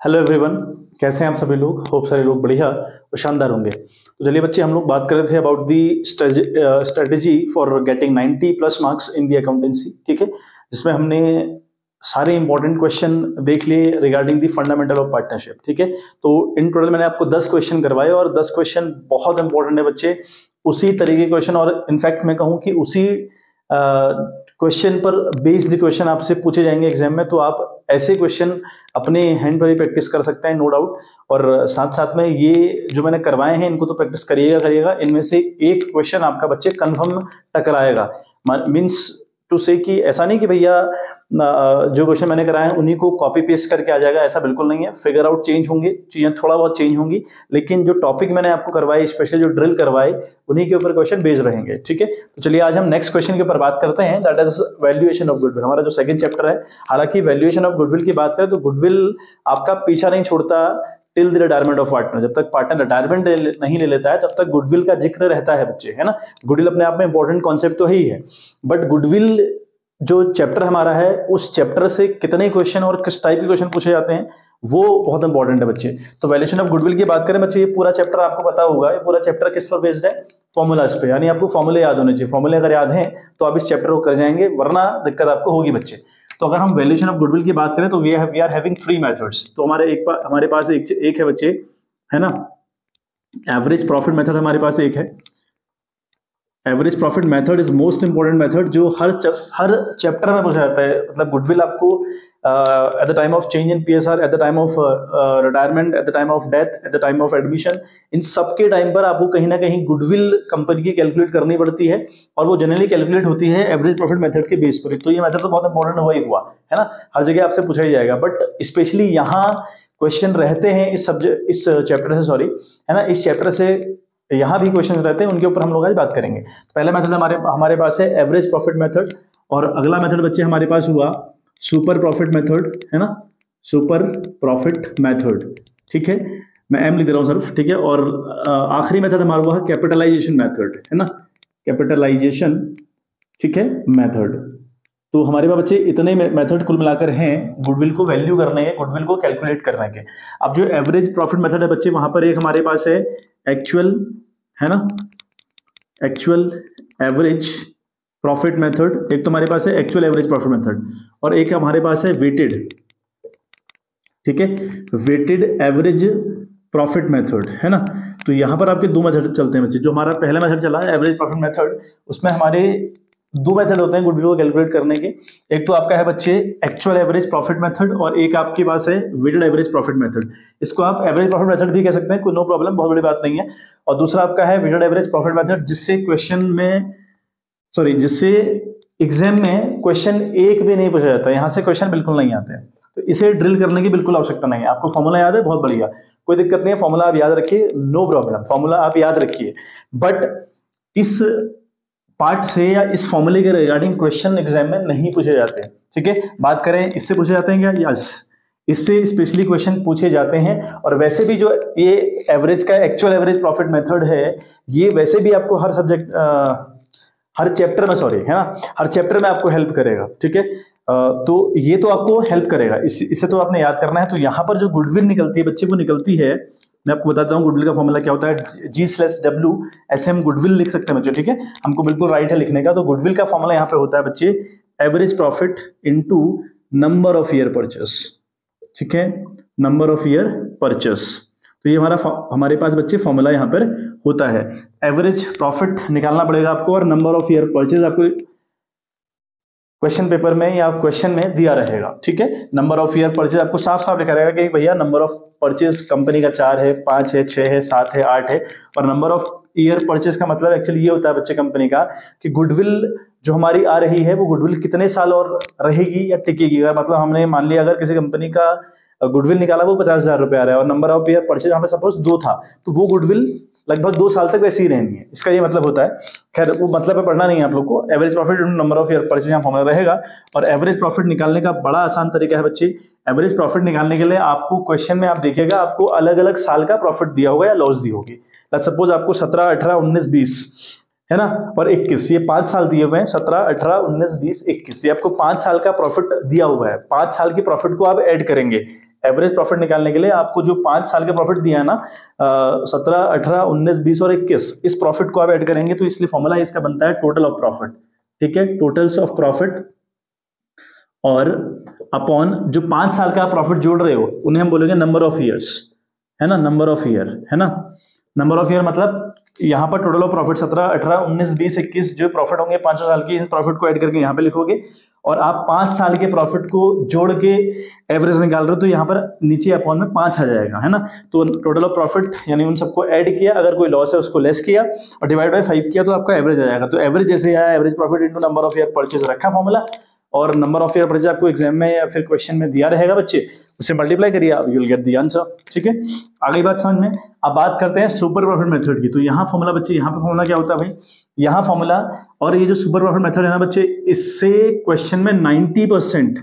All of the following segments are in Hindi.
Hello everyone. कैसे हैं आप सभी लोग? होप सारे लोग बढ़िया और शानदार होंगे। तो चलिए बच्चे, हम लोग बात कर रहे थे about the strategy for getting 90 plus marks in the accountancy. ठीक है, जिसमें हमने सारे इंपॉर्टेंट क्वेश्चन देख लिए regarding the fundamental of partnership. ठीक है, तो इन टोटल मैंने आपको 10 क्वेश्चन करवाए और 10 क्वेश्चन बहुत इंपॉर्टेंट है बच्चे। उसी तरीके के क्वेश्चन, और इनफैक्ट मैं कहूँ कि उसी क्वेश्चन पर बेस्ड क्वेश्चन आपसे पूछे जाएंगे एग्जाम में। तो आप ऐसे क्वेश्चन अपने हैंड पर ही प्रैक्टिस कर सकते हैं, नो डाउट। और साथ साथ में ये जो मैंने करवाए हैं इनको तो प्रैक्टिस करिएगा करिएगा। इनमें से एक क्वेश्चन आपका बच्चे कंफर्म टकराएगा। मीन्स टू से कि ऐसा नहीं कि भैया जो क्वेश्चन मैंने कराए हैं उन्हीं को कॉपी पेस्ट करके आ जाएगा, ऐसा बिल्कुल नहीं है। फिगर आउट चेंज होंगे, चीजें थोड़ा बहुत चेंज होंगी, लेकिन जो टॉपिक मैंने आपको करवाए, स्पेशली जो ड्रिल करवाए, उन्हीं के ऊपर क्वेश्चन बेस्ड रहेंगे। ठीक है, तो चलिए आज हम नेक्स्ट क्वेश्चन के ऊपर बात करते हैं, that is valuation of goodwill, हमारा जो सेकंड चैप्टर है। हालांकि वैल्यूएशन ऑफ गुडविल की बात करें तो गुडविल आपका पीछा नहीं छोड़ता till the retirement of partner. जब तक पार्टनर रिटायरमेंट नहीं ले लेता है तब तक गुडविल का जिक्र रहता है बच्चे, है ना। गुडविल अपने आप में इंपॉर्टेंट कॉन्सेप्ट तो है ही है, बट गुडविल जो चैप्टर हमारा है उस चैप्टर से कितने क्वेश्चन और किस टाइप के क्वेश्चन पूछे जाते हैं वो बहुत इंपॉर्टेंट है बच्चे। तो वैल्यूएशन ऑफ गुडविल की बात करें बच्चे, ये पूरा चैप्टर आपको पता होगा, ये पूरा चैप्टर किस पर बेस्ड है? फॉर्मूलाज पे। यानी आपको फॉर्मूले याद होने चाहिए। फॉर्मूले अगर याद हैं तो आप इस चैप्टर को कर जाएंगे, वरना दिक्कत आपको होगी बच्चे। तो अगर हम वैल्यूएशन ऑफ गुडविल की बात करें तो वी आर हैविंग 3 मेथड्स। तो हमारे पास एक है बच्चे, है ना, एवरेज प्रॉफिट मेथड हमारे पास एक है। Average profit method is most important method, जो हर चैप्टर में पूछा जाता है। मतलब गुडविल आपको at the time of change in PSR, at the time of retirement, at the time of death, at the time of admission, इन सबके टाइम पर आपको कहीं ना कहीं गुडविल कंपनी की कैलकुलेट करनी पड़ती है, और वो जनरली कैलकुलेट होती है एवरेज प्रॉफिट मेथड के बेस पर। तो ये मेथड तो बहुत इंपॉर्टेंट हुआ ही हुआ, है ना, हर जगह आपसे पूछा ही जाएगा। बट स्पेशली यहाँ क्वेश्चन रहते हैं इस चैप्टर से, सॉरी, है ना, इस चैप्टर से यहाँ भी क्वेश्चन रहते हैं, उनके ऊपर हम लोग आज बात करेंगे। पहला मेथड हमारे पास है एवरेज प्रॉफिट मेथड, और अगला मेथड बच्चे हमारे पास हुआ सुपर प्रॉफिट मेथड, है ना, सुपर प्रॉफिट मेथड। ठीक है, मैं एम लिख रहा हूँ सिर्फ, ठीक है। और आखिरी मेथड हमारा हुआ है कैपिटलाइजेशन मेथड, है ना, कैपिटलाइजेशन, ठीक है, मेथड। तो हमारे पास बच्चे इतने मेथड कुल मिलाकर हैं गुडविल को वैल्यू करने के, गुडविल को कैलकुलेट करने के। अब जो एवरेज प्रॉफिट मेथड है बच्चे, वहां पर एक हमारे पास है एक्चुअल, है ना, एक्चुअल एवरेज प्रॉफिट मेथड। एक तो हमारे पास है एक्चुअल एवरेज प्रॉफिट मेथड, और एक हमारे पास है वेटेड, ठीक है, वेटेड एवरेज प्रॉफिट मेथड, है ना। तो यहां पर आपके दो मेथड चलते हैं बच्चे। जो हमारा पहला मेथड चला है एवरेज प्रॉफिट मेथड, उसमें हमारे दो मेथड होते हैं गुडविल को कैलकुलेट करने के। एक तो आपका है बच्चे एक्चुअल एवरेज प्रॉफिट मेथड, और एक आपके पास है वेटेड एवरेज प्रॉफिट मेथड। इसको आप एवरेज प्रॉफिट मेथड भी कह सकते हैं, कोई नो प्रॉब्लम, बहुत बड़ी बात नहीं है। और दूसरा आपका है वेटेड एवरेज प्रॉफिट मेथड, जिससे एग्जाम में क्वेश्चन एक भी नहीं पूछा जाता, यहां से क्वेश्चन बिल्कुल नहीं आते हैं। तो इसे ड्रिल करने की बिल्कुल आवश्यकता नहीं है। आपको फॉर्मूला याद है, बहुत बढ़िया, कोई दिक्कत नहीं है, फॉर्मूला आप याद रखिए, नो प्रॉब्लम, फॉर्मूला आप याद रखिए। बट इस पार्ट से या इस फॉर्मूले के रिगार्डिंग क्वेश्चन एग्जाम में नहीं पूछे जाते हैं। ठीक है, बात करें इससे पूछे जाते हैं क्या? यस, इससे स्पेशली क्वेश्चन पूछे जाते हैं। और वैसे भी जो ये एवरेज का एक्चुअल एवरेज प्रॉफिट मेथड है, ये वैसे भी आपको हर सब्जेक्ट, हर चैप्टर में, सॉरी, है ना, हर चैप्टर में आपको हेल्प करेगा। ठीक है, तो ये तो आपको हेल्प करेगा, इससे तो आपने याद करना है। तो यहाँ पर जो गुडविल निकलती है बच्चे, वो निकलती है, मैं आपको बताता हूँ गुडविल का फॉर्मूला क्या होता है, G/W, ऐसे हम गुडविल लिख सकते हैं बच्चे। ठीक है, हमको बिल्कुल राइट है लिखने का। तो गुडविल का फॉर्मूला यहाँ पे होता है बच्चे average profit into number of year purchase. ठीक है, नंबर ऑफ ईयर परचेस। तो ये हमारे पास बच्चे फॉर्मूला यहाँ पर होता है। एवरेज प्रॉफिट निकालना पड़ेगा आपको, और नंबर ऑफ ईयर परचेज आपको क्वेश्चन पेपर में या क्वेश्चन में दिया रहेगा। ठीक है, नंबर ऑफ ईयर परचेज आपको साफ साफ लिखा रहेगा कि भैया नंबर ऑफ परचेज कंपनी का 4 है, 5 है, 6 है, 7 है, 8 है। और नंबर ऑफ ईयर परचेज का मतलब एक्चुअली ये होता है बच्चे कंपनी का कि गुडविल जो हमारी आ रही है वो गुडविल कितने साल और रहेगी या टिकेगी। मतलब हमने मान लिया अगर किसी कंपनी का गुडविल निकाला वो 50,000 रुपए आ रहा है, और नंबर ऑफ ईयर परचेज यहाँ पे सपोज 2 था, तो वो गुडविल लगभग 2 साल तक वैसे ही रहनी है, इसका ये मतलब होता है। खैर वो मतलब पे पढ़ना नहीं है आप लोग को। Average profit number of year purchase यहाँ फॉर्मूला रहेगा। और एवरेज प्रॉफिट निकालने का बड़ा आसान तरीका है बच्चे। एवरेज प्रॉफिट निकालने के लिए आपको क्वेश्चन में आप देखिएगा, आपको अलग अलग साल का प्रॉफिट दिया होगा या लॉस दी होगी। सपोज आपको 17, 18, 19, 20, है ना, और 21, ये 5 साल दिए हुए हैं, 17, 18, 19, 20, 21, ये आपको 5 साल का प्रॉफिट दिया हुआ है। 5 साल की प्रॉफिट को आप ऐड करेंगे, एवरेज प्रॉफिट निकालने के लिए आपको जो 5 साल के प्रॉफिट दिया है ना, 17, 18, 19, 20 और 21, इस प्रॉफिट को आप ऐड करेंगे तो इसलिए फॉर्मूला इसका बनता है टोटल ऑफ प्रॉफिट। ठीक है, टोटल्स ऑफ प्रॉफिट और अपॉन जो 5 साल का प्रॉफिट जोड़ रहे हो उन्हें हम बोलेंगे नंबर ऑफ ईयर्स, है ना, नंबर ऑफ ईयर, है ना। नंबर ऑफ ईयर मतलब यहाँ पर टोटल ऑफ प्रॉफिट 17, 18, 19, 20, 21 जो प्रॉफिट होंगे 5 साल की, इस प्रॉफिट को ऐड करके यहाँ पे लिखोगे और आप 5 साल के प्रॉफिट को जोड़ के एवरेज निकाल रहे हो तो यहाँ पर नीचे अपॉन में 5 आ जाएगा, है ना। तो टोटल ऑफ प्रॉफिट यानी उन सबको ऐड किया, अगर कोई लॉस है उसको लेस किया और डिवाइड बाय 5 किया तो आपका एवरेज आ जाएगा। तो एवरेज जैसे आया average profit into number of year purchase रखा फॉर्मूला, और नंबर ऑफ ईयर परचेज आपको एग्जाम में या फिर क्वेश्चन में दिया रहेगा बच्चे, उसे मल्टीप्लाई करिए आप, you will get the answer. ठीक है, आगे बात समझ में। अब बात करते हैं सुपर प्रॉफिट मेथड की। तो यहाँ फॉर्मूला बच्चे, यहाँ पे फॉर्मूला क्या होता है भाई, यहाँ फॉर्मूला और ये जो सुपर प्रॉफिट मेथड है ना बच्चे, इससे क्वेश्चन में 90%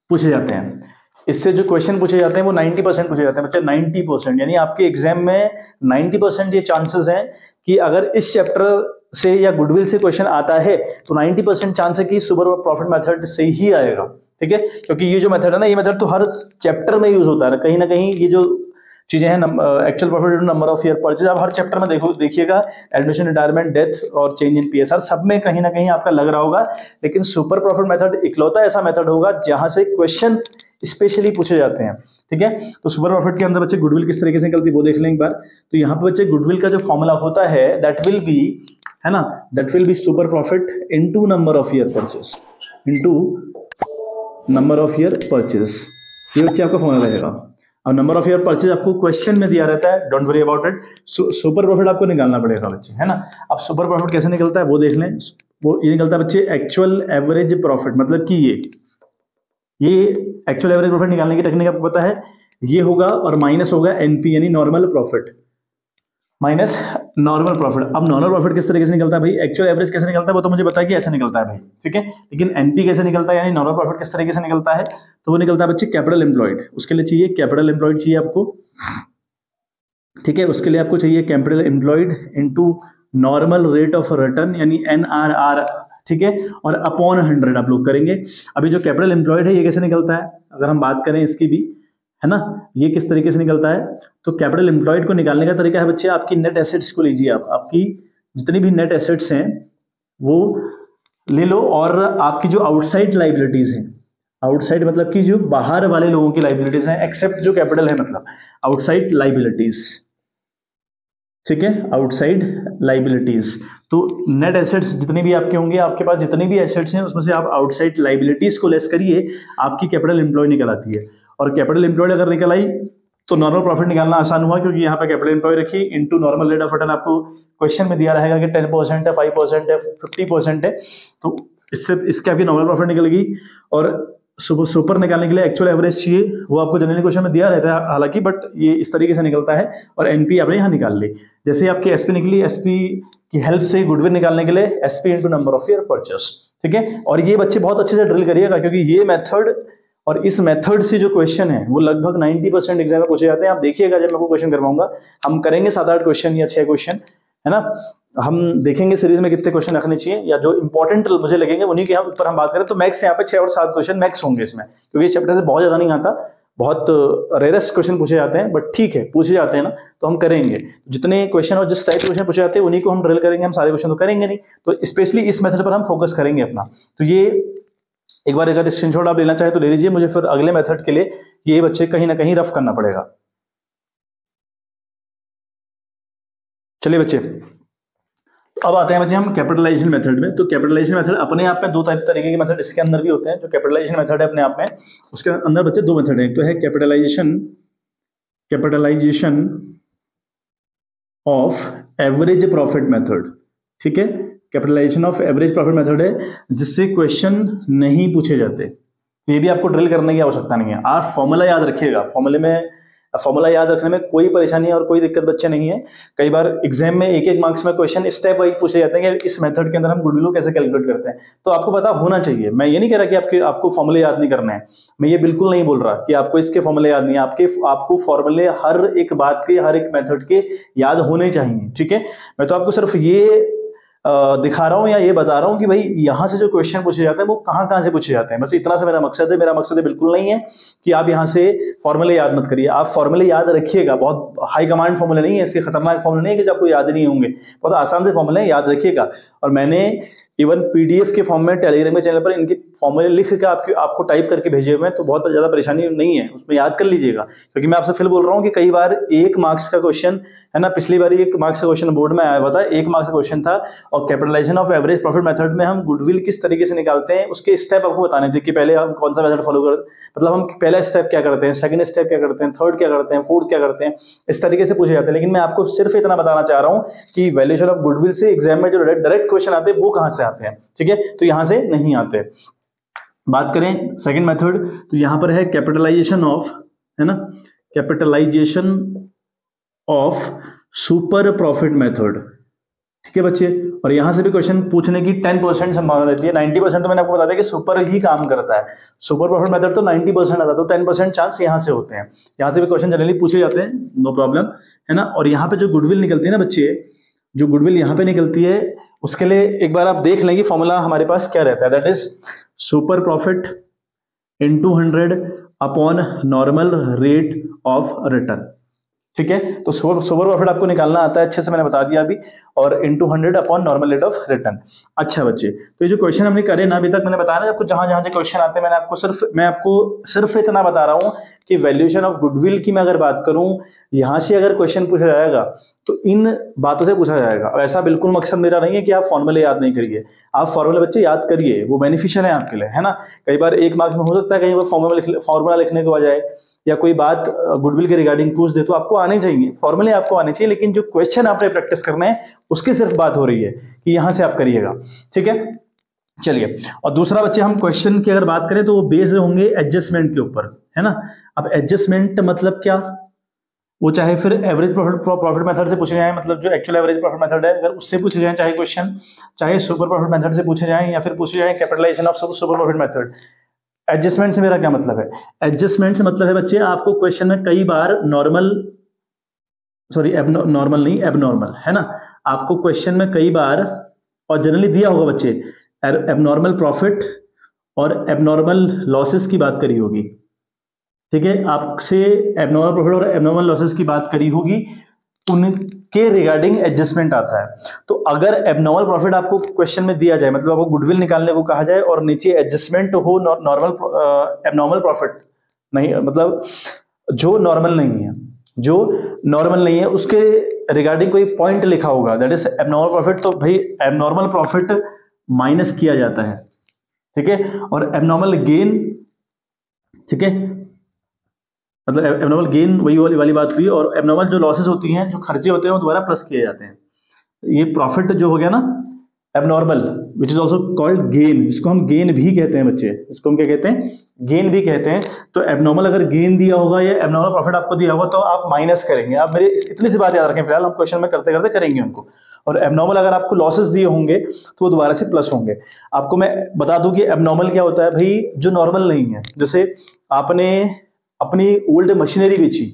पूछे जाते हैं। इससे जो क्वेश्चन पूछे जाते हैं वो 90% पूछे जाते हैं बच्चे, 90%, यानी आपके एग्जाम में 90% ये चांसेस हैं कि अगर इस चैप्टर से या गुडविल से क्वेश्चन आता है तो 90% चांस है कि सुपर प्रॉफिट मेथड से ही आएगा। ठीक है, क्योंकि ये जो मेथड है ना, ये मेथड तो हर चैप्टर में यूज होता है कहीं ना कहीं। ये जो चीजें हैं, actual profit, number of year purchase, आप हर चैप्टर में देखिएगा, एडमिशन, रिटायरमेंट, डेथ और चेंज इन पीएसआर, सब में कहीं ना कहीं आपका लग रहा होगा। लेकिन सुपर प्रॉफिट मेथड इकलौता ऐसा मेथड होगा जहां से क्वेश्चन स्पेशली पूछे जाते हैं। ठीक है, तो सुपर प्रॉफिट के अंदर बच्चे गुडविल किस तरीके से निकलती है वो देख लें एक बार। तो यहाँ पे बच्चे गुडविल का जो फॉर्मूला होता है दैट विल बी, है ना, that will be super profit into number of year purchase, into number of year purchase, ये बच्चे आपका फॉर्मूला रहेगा। अब नंबर ऑफ ईयर परचेज आपको क्वेश्चन में दिया रहता है, don't worry about it. Super profit आपको निकालना पड़ेगा बच्चे, है ना। अब सुपर प्रॉफिट कैसे निकलता है वो देख लें। वो ये निकलता है बच्चे एक्चुअल एवरेज प्रॉफिट, मतलब कि ये एक्चुअल एवरेज प्रॉफिट निकालने की टेक्निक आपको पता है, ये होगा और माइनस होगा एनपी यानी normal profit, minus normal profit. अब नॉर्मल प्रॉफिट किस तरीके से निकलता है भाई, एक्चुअल एवरेज कैसे निकलता है वो तो मुझे पता है कि ऐसे निकलता है भाई, ठीक है। लेकिन एनपी कैसे निकलता है यानी नॉर्मल प्रॉफिट किस तरीके से निकलता है, तो वो निकलता है बच्चे कैपिटल एम्प्लॉयड। उसके लिए चाहिए कैपिटल एम्प्लॉयड चाहिए आपको, ठीक है। उसके लिए आपको चाहिए capital employed into normal rate of return यानी एनआरआर, ठीक है, और अपॉन 100 आप लोग करेंगे। अभी जो कैपिटल एम्प्लॉयड है ये कैसे निकलता है, अगर हम बात करें इसकी भी, है ना, ये किस तरीके से निकलता है। तो कैपिटल एम्प्लॉयड को निकालने का तरीका है बच्चे, आपकी नेट एसेट्स को लीजिए, आप आपकी जितनी भी नेट एसेट्स हैं वो ले लो, और आपकी जो आउटसाइड लाइबिलिटीज हैं, आउटसाइड मतलब कि जो बाहर वाले लोगों की लाइबिलिटीज हैं, एक्सेप्ट जो कैपिटल है, मतलब आउटसाइड लाइबिलिटीज, ठीक है, आउटसाइड लाइबिलिटीज। तो नेट एसेट्स जितने भी आपके होंगे, आपके पास जितने भी एसेट्स हैं उसमें से आप आउटसाइड लाइबिलिटीज को लेस करिए, आपकी कैपिटल एम्प्लॉय निकल आती है। और कैपिटल एम्प्लॉयड अगर निकल आई तो नॉर्मल प्रॉफिट निकालना आसान हुआ, क्योंकि यहाँ पे कैपिटल एम्प्लॉय रखी into normal rate of return. आपको क्वेश्चन में दिया रहेगा कि 10% है, 5% है, 50% है, तो इससे इसके आपकी नॉर्मल प्रॉफिट निकलेगी। और सुपर निकालने के लिए एक्चुअल एवरेज चाहिए, वो आपको जनरली क्वेश्चन में दिया रहता है हालांकि, बट ये इस तरीके से निकलता है। और एनपी आपने यहाँ निकाल ली, जैसे आपकी एसपी निकली, एसपी की हेल्प से गुडविल निकालने के लिए SP into number of year purchase, ठीक है। और ये बच्चे बहुत अच्छे से ड्रिल करिएगा, क्योंकि ये मेथड और इस मेथड से जो क्वेश्चन है वो लगभग 90% एग्जाम में पूछे जाते हैं। आप देखिएगा जब मैं आपको क्वेश्चन करवाऊंगा, हम करेंगे 7-8 क्वेश्चन या 6 क्वेश्चन, है ना। हम देखेंगे सीरीज में कितने क्वेश्चन रखने चाहिए, या जो इंपॉर्टेंट मुझे लगेंगे उन्हीं के ऊपर हम बात करें। तो मैक्स यहाँ पे 6 और 7 क्वेश्चन मैक्स होंगे इसमें, क्योंकि इस चैप्टर से बहुत ज्यादा नहीं आता, बहुत रेयरेस्ट क्वेश्चन पूछे जाते हैं, बट ठीक है पूछे जाते हैं ना, तो हम करेंगे जितने क्वेश्चन और जिस टाइप के क्वेश्चन पूछे जाते हैं उन्हीं को हम ड्रिल करेंगे। हम सारे क्वेश्चन तो करेंगे नहीं, तो स्पेशली इस मेथड पर हम फोकस करेंगे अपना। तो ये एक बार अगर स्क्रीनशॉट आप लेना चाहें तो ले लीजिए, मुझे फिर अगले मेथड के लिए ये बच्चे कहीं ना कहीं रफ करना पड़ेगा। चलिए बच्चे, अब आते हैं बच्चे हम कैपिटलाइजेशन मेथड में। तो कैपिटलाइजेशन मेथड अपने आप में 2 तरीके के मेथड इसके अंदर भी होते हैं। जो कैपिटलाइजेशन मेथड है अपने आप में, उसके अंदर बच्चे 2 मेथड है। तो है capitalisation of average profit method, ठीक है। Capitalisation of average profit method है जिससे क्वेश्चन नहीं पूछे जाते। ये भी आपको ड्रिल करने की आवश्यकता नहीं है, आप फॉर्मूला याद रखिएगा। फॉर्मूला याद रखने में कोई परेशानी और कोई दिक्कत बच्चे नहीं है। कई बार एग्जाम में 1-1 मार्क्स में क्वेश्चन स्टेप वाइज पूछे जाते हैं कि इस मेथड के अंदर हम गुडविल कैसे कैलकुलेट करते हैं, तो आपको पता होना चाहिए। मैं ये नहीं कह रहा कि आपको फॉर्मूले याद नहीं करने हैं, मैं ये बिल्कुल नहीं बोल रहा कि आपको इसके फॉर्मूले याद नहीं है। आपको फॉर्मूले हर एक बात के, हर एक मेथड के याद होने चाहिए, ठीक है। मैं तो आपको सिर्फ ये दिखा रहा हूँ या ये बता रहा हूँ कि भाई यहाँ से जो क्वेश्चन पूछे जाते हैं वो कहाँ से पूछे जाते हैं, बस इतना सा मेरा मकसद है। मेरा मकसद है बिल्कुल नहीं है कि आप यहाँ से फॉर्मूले याद मत करिए, आप फॉर्मूले याद रखिएगा। बहुत हाई कमांड फॉर्मूले नहीं है, इसके खतरनाक फॉर्मूले नहीं है कि जो आपको याद नहीं होंगे, बहुत आसान से फॉर्मूले याद रखिएगा। और मैंने इवन पीडीएफ के फॉर्म में टेलीग्राम के चैनल पर इनके फॉर्मूले लिख के आपको टाइप करके भेजे हुए हैं, तो बहुत ज्यादा परेशानी नहीं है, उसमें याद कर लीजिएगा। क्योंकि मैं आपसे फिर बोल रहा हूँ कि कई बार 1 मार्क्स का क्वेश्चन है ना, पिछली बार 1 मार्क्स का क्वेश्चन बोर्ड में आया हुआ था, 1 मार्क्स का क्वेश्चन था, और capitalisation of average profit method में हम गुडविल किस तरीके से निकालते हैं उसके स्टेप आपको बताने थे कि पहले हम कौन सा मेथड फॉलो कर, मतलब हम पहला स्टेप क्या करते हैं, सेकंड स्टेप क्या करते हैं, थर्ड क्या करते हैं, फोर्थ क्या करते हैं, इस तरीके से पूछे जाते हैं। लेकिन मैं आपको सिर्फ इतना बताना चाह रहा हूं कि वैल्यूएशन ऑफ गुडविल से एग्जाम में जो डायरेक्ट क्वेश्चन आते हैं वो कहां से आते हैं, ठीक है, तो यहां से नहीं आते। बात करें सेकंड मेथड, तो यहां पर है कैपिटलाइजेशन ऑफ, है ना, capitalisation of super profit method, ठीक है बच्चे। और यहां से भी क्वेश्चन पूछने की 10% संभावना रहती है, 90% तो मैंने आपको बता दिया कि सुपर ही काम करता है, सुपर प्रॉफिट मेथड तो 90% आता है, तो 10% चांस यहां से होते हैं। यहां से भी क्वेश्चन जनरली पूछे जाते हैं, नो प्रॉब्लम, है ना। और यहाँ पे जो गुडविल निकलती है ना बच्चे, जो गुडविल यहाँ पे निकलती है उसके लिए एक बार आप देख लेंगे फॉर्मूला हमारे पास क्या रहता है, that is super profit into 100 upon normal rate of return, ठीक है। तो सुपर प्रॉफिट आपको निकालना आता है, अच्छे से मैंने बता दिया अभी, और into 100 upon normal rate of return. अच्छा बच्चे, तो ये जो क्वेश्चन हमने करे ना अभी तक, मैंने बताया ना आपको जहां जहां से क्वेश्चन आते हैं, मैं आपको सिर्फ इतना बता रहा हूं कि वैल्यूएशन ऑफ गुडविल की मैं अगर बात करूं, यहां से अगर क्वेश्चन पूछा जाएगा तो इन बातों से पूछा जाएगा। और ऐसा बिल्कुल मकसद मेरा नहीं है कि आप फॉर्मूले याद नहीं करिए, आप फॉर्मूले बच्चे याद करिए, वो बेनिफिशियल है आपके लिए, है ना। कई बार 1 मार्क्स में हो सकता है कहीं वो फॉर्मूला लिखने के बजाय या कोई बात गुडविल के रिगार्डिंग पूछ दे, तो आपको आने चाहिए फॉर्मूले, आपको आने चाहिए, लेकिन जो क्वेश्चन आपने प्रैक्टिस करना है उसकी सिर्फ बात हो रही है कि यहां से आप करिएगा, ठीक है। चलिए, और दूसरा बच्चे हम क्वेश्चन की अगर बात करें तो वो बेस्ड होंगे एडजस्टमेंट के ऊपर, है ना। अब एडजस्टमेंट मतलब क्या, वो चाहे फिर एवरेज प्रॉफिट मेथड से पूछे जाए, मतलब जो एक्चुअल एवरेज प्रॉफिट मेथड है अगर उससे पूछे जाए चाहे क्वेश्चन, चाहे सुपर प्रॉफिट मेथड से पूछे जाए या फिर पूछे जाए capitalisation of super profit method. Adjustment से मेरा क्या मतलब है, एडजस्टमेंट से मतलब है बच्चे आपको क्वेश्चन में कई बार नॉर्मल नहीं एबनॉर्मल, है ना, आपको क्वेश्चन में कई बार, और जनरली दिया होगा बच्चे, एबनॉर्मल प्रॉफिट और एबनॉर्मल लॉसेस की बात करी होगी, ठीक है, आपसे एबनॉर्मल प्रॉफिट और एबनॉर्मल लॉसेस की बात करी होगी, उनके रिगार्डिंग एडजस्टमेंट आता है। तो अगर एबनॉर्मल प्रॉफिट आपको क्वेश्चन में दिया जाए, मतलब आपको गुडविल निकालने को कहा जाए और नीचे एडजस्टमेंट हो नॉर्मल एबनॉर्मल प्रॉफिट नहीं, मतलब जो नॉर्मल नहीं है उसके रिगार्डिंग कोई पॉइंट लिखा होगा, दैट इज एबनॉर्मल प्रॉफिट, तो भाई एबनॉर्मल प्रॉफिट माइनस किया जाता है, ठीक है। और एबनॉर्मल गेन, ठीक है, मतलब एबनॉर्मल गेन वही वाली बात हुई, और एबनॉर्मल जो लॉसेस होती हैं, जो खर्चे होते हैं, वो दोबारा प्लस किए जाते हैं। ये प्रॉफिट जो हो गया ना abnormal, which is also called gain, जिसको हम गेन भी कहते हैं बच्चे, इसको हम क्या कहते हैं, गेन भी कहते हैं। तो एबनॉर्मल अगर गेन दिया होगा या एबनॉर्मल प्रॉफिट आपको दिया होगा तो आप माइनस करेंगे। आप मेरे इतनी सी बात याद रखें, फिलहाल हम क्वेश्चन में करते करते करेंगे उनको। और एबनॉर्मल अगर आपको लॉसेस दिए होंगे तो वो दोबारा से प्लस होंगे। आपको मैं बता दूं कि एबनॉर्मल क्या होता है भाई, जो नॉर्मल नहीं है। जैसे आपने अपनी ओल्ड मशीनरी बेची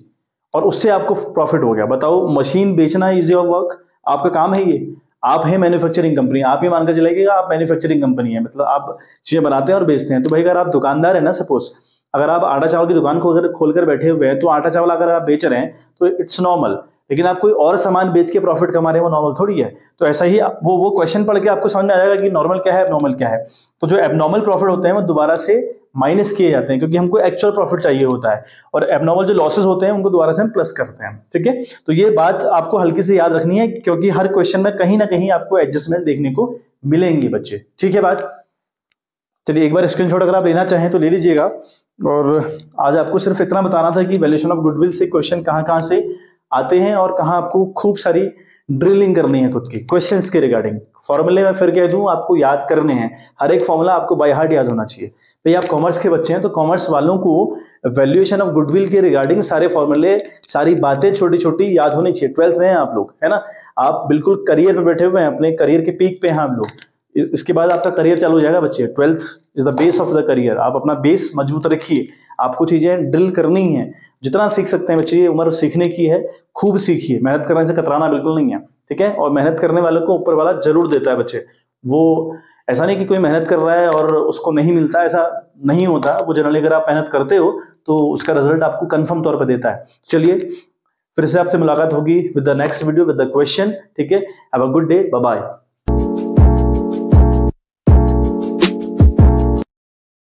और उससे आपको प्रॉफिट हो गया, बताओ मशीन बेचना इज योर वर्क, आपका काम है ये, आप है मैन्युफैक्चरिंग कंपनी, आप ये मानकर चलेगा आप मैन्युफैक्चरिंग कंपनी है, मतलब आप चीजें बनाते हैं और बेचते हैं। तो भाई अगर आप दुकानदार है ना, सपोज अगर आप आटा चावल की दुकान खोलकर बैठे हुए हैं, तो आटा चावल अगर आप बेच रहे हैं तो इट्स नॉर्मल, लेकिन आप कोई और सामान बेच के प्रॉफिट कमा रहे हैं, वो नॉर्मल थोड़ी है। तो ऐसा ही वो क्वेश्चन पढ़ के आपको समझ में आ जाएगा कि नॉर्मल क्या है, एबनॉर्मल क्या है। तो जो एबनॉर्मल प्रॉफिट होते हैं वो दोबारा से माइनस किए जाते हैं, क्योंकि हमको एक्चुअल प्रॉफिट चाहिए होता है, और एबनॉर्मल जो लॉसेस होते हैं उनको दोबारा से हम प्लस करते हैं, ठीक है। तो ये बात आपको हल्की से याद रखनी है, क्योंकि हर क्वेश्चन में कहीं ना कहीं आपको एडजस्टमेंट देखने को मिलेंगी बच्चे, ठीक है बात। चलिए एक बार स्क्रीनशॉट अगर आप लेना चाहें तो ले लीजिएगा। और आज आपको सिर्फ इतना बताना था कि वैल्यूएशन ऑफ गुडविल से क्वेश्चन कहाँ से आते हैं और कहाँ आपको खूब सारी ड्रिलिंग करनी है खुद की क्वेश्चंस के रिगार्डिंग। फॉर्मूले में फिर कह दूं आपको याद करने हैं, हर एक फॉर्मूला आपको बाय हार्ट याद होना चाहिए। भाई आप कॉमर्स के बच्चे हैं तो कॉमर्स वालों को वैल्यूएशन ऑफ गुडविल के रिगार्डिंग सारे फॉर्मूले, सारी बातें छोटी छोटी याद होनी चाहिए। 12th में हैं आप लोग, है ना, आप बिल्कुल करियर पे बैठे हुए हैं, अपने करियर के पीक पे हैं आप लोग। इसके बाद आपका करियर चालू हो जाएगा बच्चे, 12th is the base of the career. आप अपना बेस मजबूत रखिए, आपको चीजें ड्रिल करनी है, जितना सीख सकते हैं बच्चे, ये उम्र सीखने की है, खूब सीखिए, मेहनत करने से कतराना बिल्कुल नहीं है, ठीक है। और मेहनत करने वालों को ऊपर वाला जरूर देता है बच्चे। वो ऐसा नहीं कि कोई मेहनत कर रहा है और उसको नहीं मिलता, ऐसा नहीं होता। वो जनरली अगर आप मेहनत करते हो तो उसका रिजल्ट आपको कंफर्म तौर पे देता है। चलिए फिर से आपसे मुलाकात होगी with the next video with the question, ठीक है। Have a good day, bye bye.